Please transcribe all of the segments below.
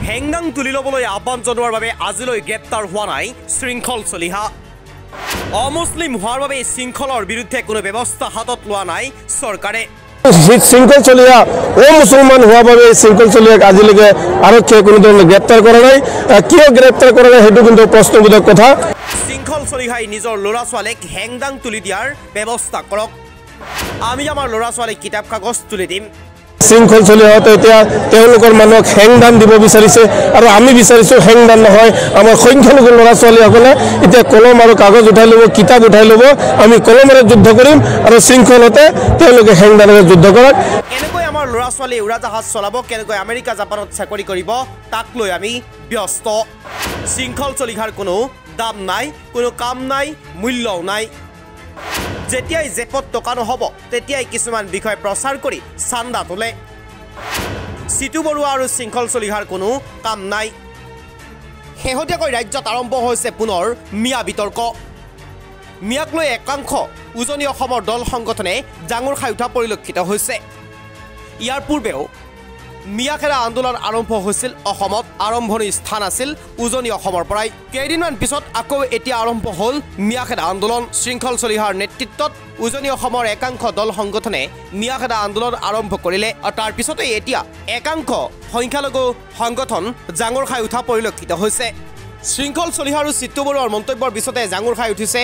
হেংদাং তুলি ল'বলৈ আহ্বান জনোৱাৰ বাবে আজিলৈ গ্ৰেপ্তাৰ হোৱা নাই শৃংখল চলিহা। অমুছলিম হোৱাৰ বাবে শৃংখলৰ বিৰুদ্ধে কোনো ব্যৱস্থা হাতত লোৱা নাই চৰকাৰে। শৃংখল চলিহা মুছলমান হোৱাৰ বাবে শৃংখল চলিহাক আজিলৈকে আৰক্ষীয়ে কোনো ধৰণে গ্ৰেপ্তাৰ কৰা নাই। কিয় গ্ৰেপ্তাৰ কৰা নাই সেইটো কিন্তু প্ৰশ্নবোধক কথা। শৃংখল চলিহাই নিজৰ ল'ৰা ছোৱালীক হেংদাং তুলি দিয়াৰ ব্যৱস্থা কৰক, আমি আমাৰ ল'ৰা ছোৱালীক কিতাপ কাগজ তুলি দিম। শৃংখল চলিহাতে এতিয়া তেওঁলোকৰ মানুহক হেংদান দিব বিচাৰিছে আৰু আমি বিচাৰিছোঁ হেংদান নহয়। আমাৰ সংখ্যালঘু ল'ৰা ছোৱালীসকলে এতিয়া কলম আৰু কাগজ উঠাই ল'ব, কিতাপ উঠাই ল'ব, আমি কলমেৰে যুদ্ধ কৰিম আৰু শৃংখলতে তেওঁলোকে হেংদানেৰে যুদ্ধ কৰক। কেনেকৈ আমাৰ ল'ৰা ছোৱালী উৰাজাহাজ চলাব, কেনেকৈ আমেৰিকা জাপানত চাকৰি কৰিব, তাক লৈ আমি ব্যস্ত। শৃংখল চলিহাৰ কোনো দাম নাই, কোনো কাম নাই, মূল্যও নাই। যেতিয়াই জেপত টকা নহ'ব তেতিয়াই কিছুমান বিষয় প্ৰচাৰ কৰি চান্দা তোলে। চিতু বৰুৱা আৰু শৃংখল চলিহাৰ কোনো কাম নাই। শেহতীয়াকৈ ৰাজ্যত আৰম্ভ হৈছে পুনৰ মিয়া বিতৰ্ক। মিয়াক লৈ একাংশ উজনি অসমৰ দল সংগঠনে জাঙুৰ খাই উঠা পৰিলক্ষিত হৈছে। ইয়াৰ পূৰ্বেও মিয়াখেদা আন্দোলন আৰম্ভ হৈছিল অসমত, আৰম্ভণিৰ স্থান আছিল উজনি অসমৰ পৰাই। কেইদিনমান পিছত আকৌ এতিয়া আৰম্ভ হ'ল মিয়াখেদা আন্দোলন। শৃংখল চলিহাৰ নেতৃত্বত উজনি অসমৰ একাংশ দল সংগঠনে মিয়াখেদা আন্দোলন আৰম্ভ কৰিলে আৰু তাৰ পিছতেই এতিয়া একাংশ সংখ্যালঘু সংগঠন জাঙুৰ খাই উঠা পৰিলক্ষিত হৈছে। শৃংখল চলিহা আৰু চিতু বৰুৱাৰ মন্তব্যৰ পিছতে জাঙুৰ খাই উঠিছে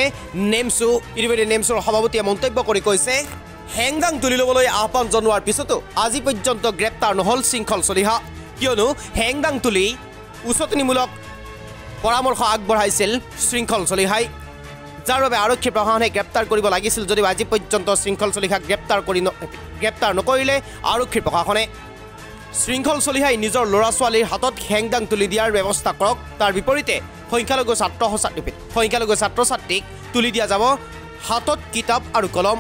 নেমচু। ইতিমধ্যে নেমচুৰ সভাপতিয়ে মন্তব্য কৰি কৈছে, হেংদাং তুলি ল'বলৈ আহ্বান জনোৱাৰ পিছতো আজি পৰ্যন্ত গ্ৰেপ্তাৰ নহ'ল শৃংখল চলিহা, কিয়নো হেংদাং তুলি উচতনিমূলক পৰামৰ্শ আগবঢ়াইছিল শৃংখল চলিহাই, যাৰ বাবে আৰক্ষী প্ৰশাসনে গ্ৰেপ্তাৰ কৰিব লাগিছিল। যদিও আজি পৰ্যন্ত শৃংখল চলিহাক গ্ৰেপ্তাৰ নকৰিলে আৰক্ষী প্ৰশাসনে। শৃংখল চলিহাই নিজৰ ল'ৰা ছোৱালীৰ হাতত হেংদাং তুলি দিয়াৰ ব্যৱস্থা কৰক, তাৰ বিপৰীতে সংখ্যালঘু ছাত্ৰ ছাত্ৰীক তুলি দিয়া যাব হাতত কিতাপ আৰু কলম।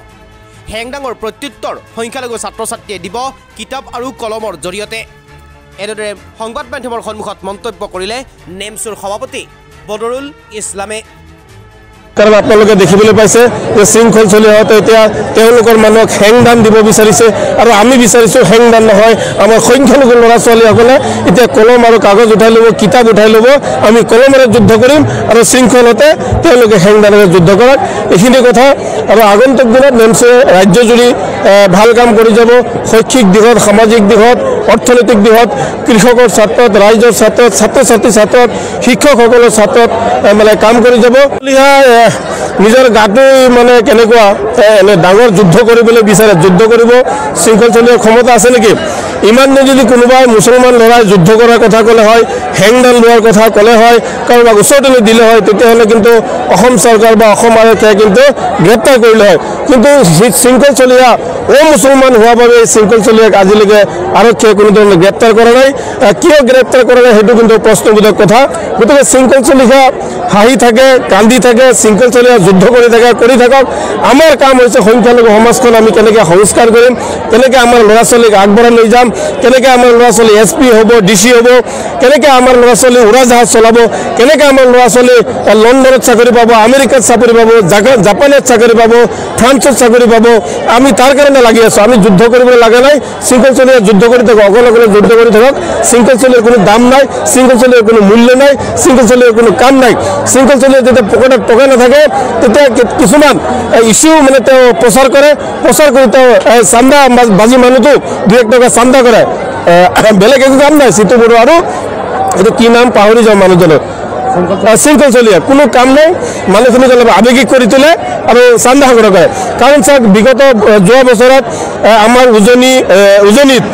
হেংদাঙৰ প্ৰত্যুত্তৰ সংখ্যালঘু ছাত্ৰ ছাত্ৰীয়ে দিব কিতাপ আৰু কলমৰ জৰিয়তে। এনেদৰে সংবাদ মাধ্যমৰ সন্মুখত মন্তব্য কৰিলে নেমচুৰ সভাপতি বদৰুল ইছলামে। কাৰণ আপোনালোকে দেখিবলৈ পাইছে যে শৃংখল চলিহাতে এতিয়া তেওঁলোকৰ মানুহক হেংদান দিব বিচাৰিছে আৰু আমি বিচাৰিছোঁ হেংদান নহয়। আমাৰ সংখ্যালঘু ল'ৰা ছোৱালীসকলে এতিয়া কলম আৰু কাগজ উঠাই ল'ব, কিতাপ উঠাই ল'ব, আমি কলমেৰে যুদ্ধ কৰিম আৰু শৃংখলতে তেওঁলোকে হেংদানেৰে যুদ্ধ কৰক। এইখিনি কথা আৰু আগন্তুক দিনত নেমচুৱে ৰাজ্যজুৰি ভাল কাম কৰি যাব। শৈক্ষিক দিশত, সামাজিক দিশত, অৰ্থনৈতিক দিশত, কৃষকৰ ছাত্ৰত, ৰাইজৰ ছাত্ৰত, ছাত্ৰ ছাত্ৰীৰ ছাত্ৰত, শিক্ষকসকলৰ ছাত্ৰত মানে কাম কৰি যাব। নিজৰ গাটো মানে কেনেকুৱা এনে ডাঙৰ যুদ্ধ কৰিবলৈ বিচাৰে, যুদ্ধ কৰিব শৃংখল চলিহাৰ ক্ষমতা আছে নেকি? ইমান যদি কোনোবাই মুছলমান ল'ৰাই যুদ্ধ কৰাৰ কথা ক'লে হয়, হেংদান লোৱাৰ কথা ক'লে হয়, কাৰোবাক ওচৰতে দিলে হয়, তেতিয়াহ'লে কিন্তু অসম চৰকাৰ বা অসম আৰক্ষীয়ে কিন্তু গ্ৰেপ্তাৰ কৰিলে হয়। কিন্তু শৃংখল চলিহা মুছলমান হোৱাৰ বাবে শৃংখল চলিহাক আজিলৈকে আৰক্ষীয়ে কোনো ধৰণে গ্ৰেপ্তাৰ কৰা নাই। কিয় গ্ৰেপ্তাৰ কৰা নাই সেইটো কিন্তু প্ৰশ্নবোধক কথা। গতিকে শৃংখল চলিহা হাঁহি থাকে, কান্দি থাকে, শৃংখল চলিহা যুদ্ধ কৰি থাকক। আমাৰ কাম হৈছে সংখ্যালঘু সমাজখন আমি কেনেকৈ সংস্কাৰ কৰিম, কেনেকৈ আমাৰ ল'ৰা ছোৱালীক আগবঢ়াই লৈ যাম, কেনেকৈ আমাৰ ল'ৰা ছোৱালী SP হ'ব, DC হ'ব, কেনেকৈ আমাৰ ল'ৰা ছোৱালী উৰাজাহাজ চলাব, কেনেকৈ আমাৰ ল'ৰা ছোৱালী লণ্ডনত চাকৰি পাব, আমেৰিকাত চাকৰি পাব, জাপানত চাকৰি পাব, ফ্ৰান্সত চাকৰি পাব। আমি তাৰ কাৰণে লাগি আছোঁ, আমি যুদ্ধ কৰিবলৈ লগা নাই। শৃংখল চলিহা যুদ্ধ কৰি থাকক, অকলে যুদ্ধ কৰি থাকক। শৃংখল চলিহাৰ কোনো দাম নাই, শৃংখল চলিহাৰ কোনো মূল্য নাই, শৃংখল চলিহাৰ কোনো কাম নাই। শৃংখল চলিহাৰ যেতিয়া পকেটত টকা নাথাকে তেতিয়া কিছুমান ইছ্যু মানে তেওঁ প্ৰচাৰ কৰি তেওঁ চান্দা বাজি মানুহটো 2-1 টকা চান্দা কৰে, বেলেগ একো কাম নাই। চিতু বৰুৱা আৰু এইটো কি নাম পাহৰি যাওঁ মানুহজনৰ, শৃংখল চলিহা কোনো কাম নাই। মানুহখিনিক অলপ আৱেগিক কৰি তোলে আৰু চান্দা সংগ্ৰহ কৰে। কাৰণ চাওক, বিগত যোৱা বছৰত আমাৰ উজনিত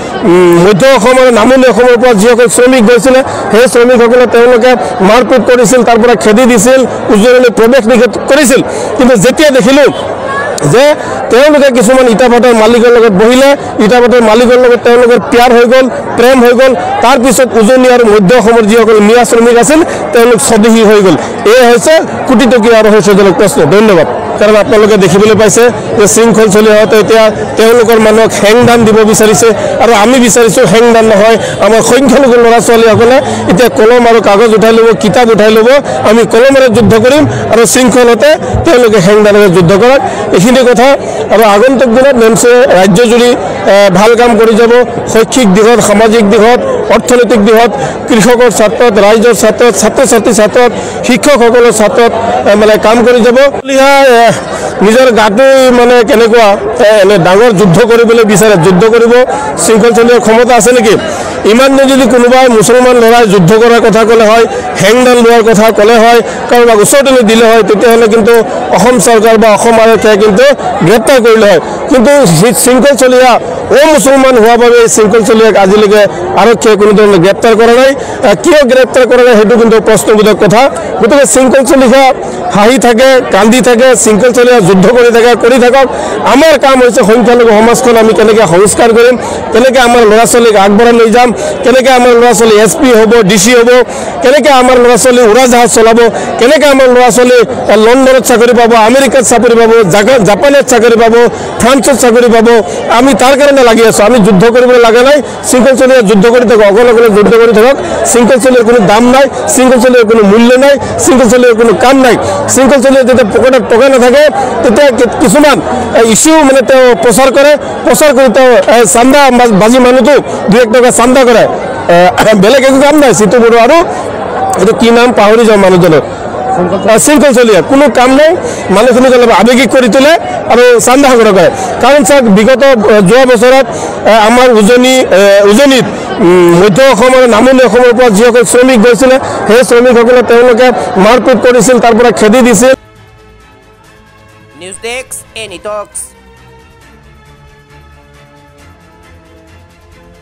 মধ্য অসম আৰু নামনি অসমৰ পৰা যিসকল শ্ৰমিক গৈছিলে, সেই শ্ৰমিকসকলে তেওঁলোকে মাৰপিট কৰিছিল, তাৰ পৰা খেদি দিছিল, উজনিলৈ প্ৰৱেশ নিষেধ কৰিছিল। কিন্তু যেতিয়া দেখিলোঁ যে তেওঁলোকে কিছুমান ইটা ভাটাৰ মালিকৰ লগত বহিলে, ইটা ভাটাৰ মালিকৰ লগত তেওঁলোকৰ প্যাৰ হৈ গ'ল, প্ৰেম হৈ গ'ল, তাৰপিছত উজনি আৰু মধ্য অসমৰ যিসকল মিয়া শ্ৰমিক আছিল তেওঁলোক স্বদেশী হৈ গ'ল। এয়ে হৈছে কোটিটকীয়া ৰহস্যজনক প্ৰশ্ন। ধন্যবাদ। কাৰণ আপোনালোকে দেখিবলৈ পাইছে যে শৃংখল চলিহাতে এতিয়া তেওঁলোকৰ মানুহক হেংদান দিব বিচাৰিছে আৰু আমি বিচাৰিছোঁ হেংদান নহয়। আমাৰ সংখ্যালঘু ল'ৰা ছোৱালীসকলে এতিয়া কলম আৰু কাগজ উঠাই ল'ব, কিতাপ উঠাই ল'ব, আমি কলমেৰে যুদ্ধ কৰিম আৰু শৃংখলতে তেওঁলোকে হেংদানেৰে যুদ্ধ কৰক। এইখিনি কথা আৰু আগন্তুক দিনত নেমচুৱে ৰাজ্যজুৰি ভাল কাম কৰি যাব। শৈক্ষিক দিশত, সামাজিক দিশত, অৰ্থনৈতিক দিশত কৃষকৰ স্বাৰ্থত ৰাইজৰ স্বাৰ্থত ছাত্ৰ ছাত্ৰীৰ স্বাৰ্থত শিক্ষকসকলৰ স্বাৰ্থত মানে কাম কৰি যাব নিজৰ গাটো মানে কেনেকুৱা এনে ডাঙৰ যুদ্ধ কৰিবলৈ বিচাৰে যুদ্ধ কৰিব শৃংখল চলিয়াৰ ক্ষমতা আছে নেকি ইমান যদি কোনোবাই মুছলমান ল'ৰাই যুদ্ধ কৰাৰ কথা ক'লে হয় হেংদান লোৱাৰ কথা ক'লে হয় কাৰোবাক ওচৰতে দিলে হয় তেতিয়াহ'লে কিন্তু অসম চৰকাৰ বা অসম আৰক্ষীয়ে কিন্তু গ্ৰেপ্তাৰ কৰিলে হয় কিন্তু শৃংখল চলিয়া মুছলমান হোৱাৰ বাবে শৃংখল চলিয়াক আজিলৈকে আৰক্ষীয়ে কোনো ধৰণৰ গ্ৰেপ্তাৰ কৰা নাই কিয় গ্ৰেপ্তাৰ কৰা নাই সেইটো কিন্তু প্ৰশ্নবোধক কথা গতিকে শৃংখল চলিয়া হাঁহি থাকে কান্দি থাকে শৃংখল চলিয়া যুদ্ধ কৰি থাকক আমাৰ কাম হৈছে সংখ্যালঘু সমাজখন আমি কেনেকৈ সংস্কাৰ কৰিম কেনেকৈ আমাৰ ল'ৰা ছোৱালীক আগবঢ়াই লৈ যাম কেনেকৈ আমাৰ ল'ৰা ছোৱালী SP হ'ব DC হ'ব কেনেকৈ আমাৰ ল'ৰা ছোৱালী উৰাজাহাজ চলাব কেনেকৈ আমাৰ ল'ৰা ছোৱালী লণ্ডনত চাকৰি পাব আমেৰিকাত চাকৰি পাব জাপানত চাকৰি পাব ফ্ৰান্সত চাকৰি পাব আমি তাৰ কাৰণে লাগি আছোঁ আমি যুদ্ধ কৰিবলৈ লগা নাই শৃংখল চলিয়া যুদ্ধ কৰি থাকক অকলে যুদ্ধ কৰি থাকক শৃংখল চলিয়াৰ কোনো দাম নাই শৃংখল চলিয়াৰ কোনো মূল্য নাই শৃংখল চলিয়াৰ কোনো কাম নাই শৃংখল চলিয়া যেতিয়া পকেটত টকা নাথাকে তেতিয়া কিছুমান ইছ্যু মানে তেওঁ প্ৰচাৰ কৰি তেওঁ চান্দা বাজি মানুহটো 2-1 টকা চান্দা কৰে বেলেগ একো কাম নাই চিতু বড়ো আৰু এইটো কি নাম পাহৰি যাওঁ মানুহজনৰ শৃংখল চলিয়া কোনো কাম নাই মানুহখিনিক অলপ আৱেগিক কৰি তোলে আৰু চান্দা সংগ্ৰহ কৰে কাৰণ চাওক বিগত যোৱা বছৰত আমাৰ উজনিত মধ্য অসম আৰু নামনি অসমৰ পৰা যিসকল শ্ৰমিক গৈছিলে সেই শ্ৰমিকসকলে তেওঁলোকে মাৰপিট কৰিছিল তাৰ পৰা খেদি দিছিল নিউজ ডেস্ক এনি টক্স